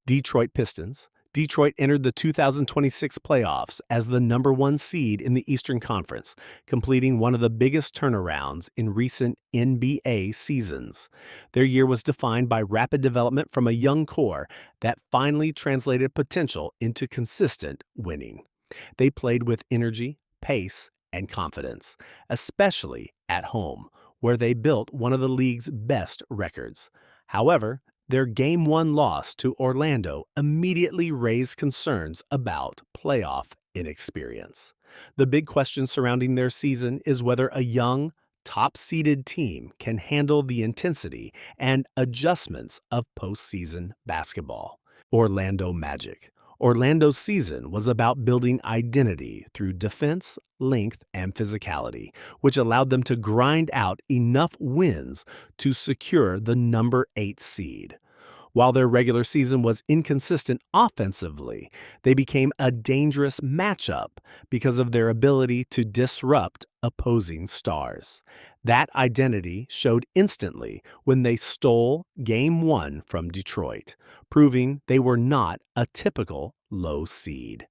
Detroit Pistons. Detroit entered the 2026 playoffs as the number one seed in the Eastern Conference, completing one of the biggest turnarounds in recent NBA seasons. Their year was defined by rapid development from a young core that finally translated potential into consistent winning. They played with energy, pace, and confidence, especially at home, where they built one of the league's best records. However, their Game 1 loss to Orlando immediately raised concerns about playoff inexperience. The big question surrounding their season is whether a young, top-seeded team can handle the intensity and adjustments of postseason basketball. Orlando Magic. Orlando's season was about building identity through defense, length, and physicality, which allowed them to grind out enough wins to secure the number 8 seed. While their regular season was inconsistent offensively, they became a dangerous matchup because of their ability to disrupt opposing stars. That identity showed instantly when they stole Game 1 from Detroit, proving they were not a typical low seed.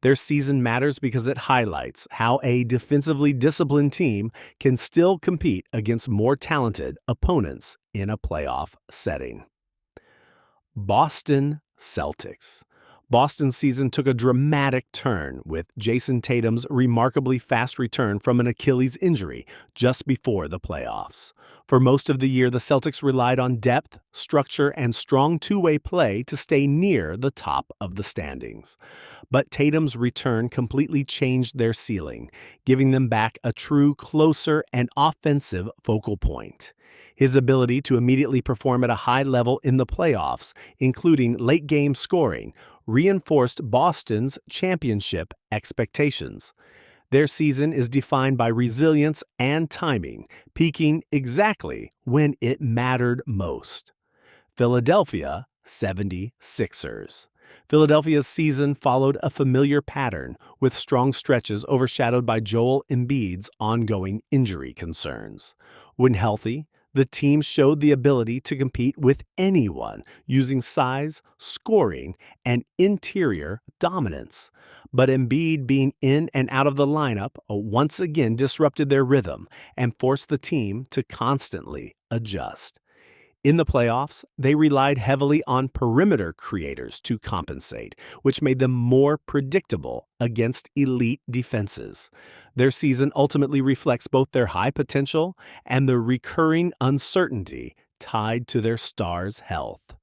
Their season matters because it highlights how a defensively disciplined team can still compete against more talented opponents in a playoff setting. Boston Celtics. Boston's season took a dramatic turn with Jason Tatum's remarkably fast return from an Achilles injury just before the playoffs. For most of the year, the Celtics relied on depth, structure, and strong two-way play to stay near the top of the standings. But Tatum's return completely changed their ceiling, giving them back a true closer and offensive focal point. His ability to immediately perform at a high level in the playoffs, including late-game scoring, reinforced Boston's championship expectations. Their season is defined by resilience and timing, peaking exactly when it mattered most. Philadelphia 76ers. Philadelphia's season followed a familiar pattern, with strong stretches overshadowed by Joel Embiid's ongoing injury concerns. When healthy, the team showed the ability to compete with anyone using size, scoring, and interior dominance. But Embiid being in and out of the lineup once again disrupted their rhythm and forced the team to constantly adjust. In the playoffs, they relied heavily on perimeter creators to compensate, which made them more predictable against elite defenses. Their season ultimately reflects both their high potential and the recurring uncertainty tied to their stars' health.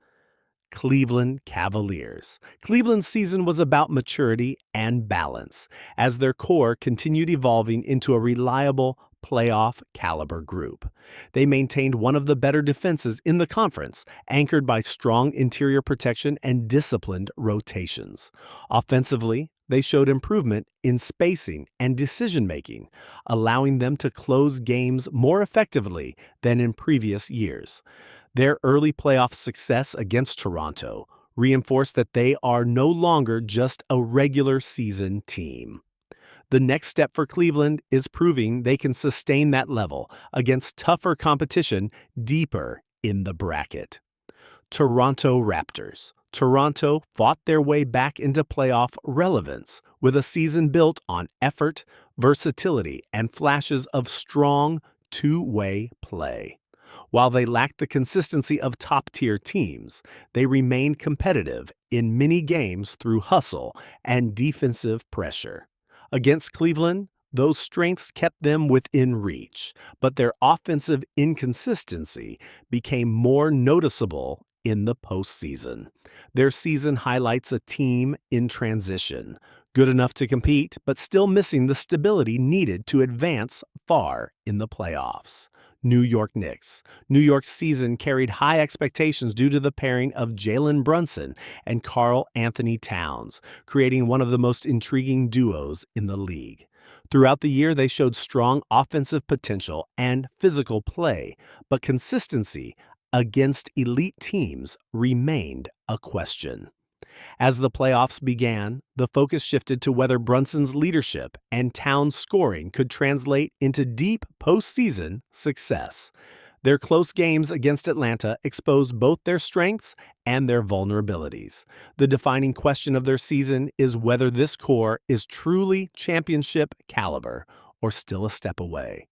Cleveland Cavaliers. Cleveland's season was about maturity and balance, as their core continued evolving into a reliable, playoff-caliber group. They maintained one of the better defenses in the conference, anchored by strong interior protection and disciplined rotations. Offensively, they showed improvement in spacing and decision-making, allowing them to close games more effectively than in previous years. Their early playoff success against Toronto reinforced that they are no longer just a regular season team. The next step for Cleveland is proving they can sustain that level against tougher competition deeper in the bracket. Toronto Raptors. Toronto fought their way back into playoff relevance with a season built on effort, versatility, and flashes of strong two-way play. While they lacked the consistency of top-tier teams, they remained competitive in many games through hustle and defensive pressure. Against Cleveland, those strengths kept them within reach, but their offensive inconsistency became more noticeable in the postseason. Their season highlights a team in transition, good enough to compete, but still missing the stability needed to advance far in the playoffs. New York Knicks. New York's season carried high expectations due to the pairing of Jalen Brunson and Karl Anthony Towns, creating one of the most intriguing duos in the league. Throughout the year, they showed strong offensive potential and physical play, but consistency against elite teams remained a question. As the playoffs began, the focus shifted to whether Brunson's leadership and Towns' scoring could translate into deep postseason success. Their close games against Atlanta exposed both their strengths and their vulnerabilities. The defining question of their season is whether this core is truly championship caliber or still a step away.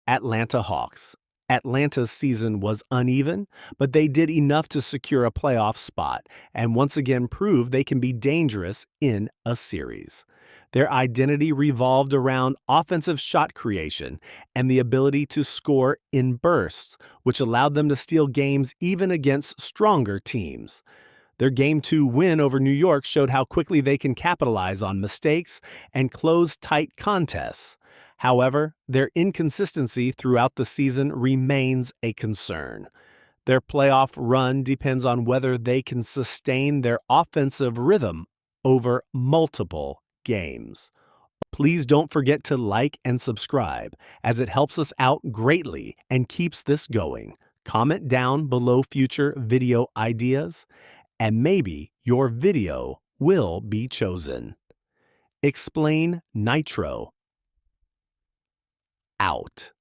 Atlanta Hawks. Atlanta's season was uneven, but they did enough to secure a playoff spot and once again prove they can be dangerous in a series. Their identity revolved around offensive shot creation and the ability to score in bursts, which allowed them to steal games even against stronger teams. Their Game 2 win over New York showed how quickly they can capitalize on mistakes and close tight contests. However, their inconsistency throughout the season remains a concern. Their playoff run depends on whether they can sustain their offensive rhythm over multiple games. Please don't forget to like and subscribe, as it helps us out greatly and keeps this going. Comment down below future video ideas, and maybe your video will be chosen. Explain Nitro. Out.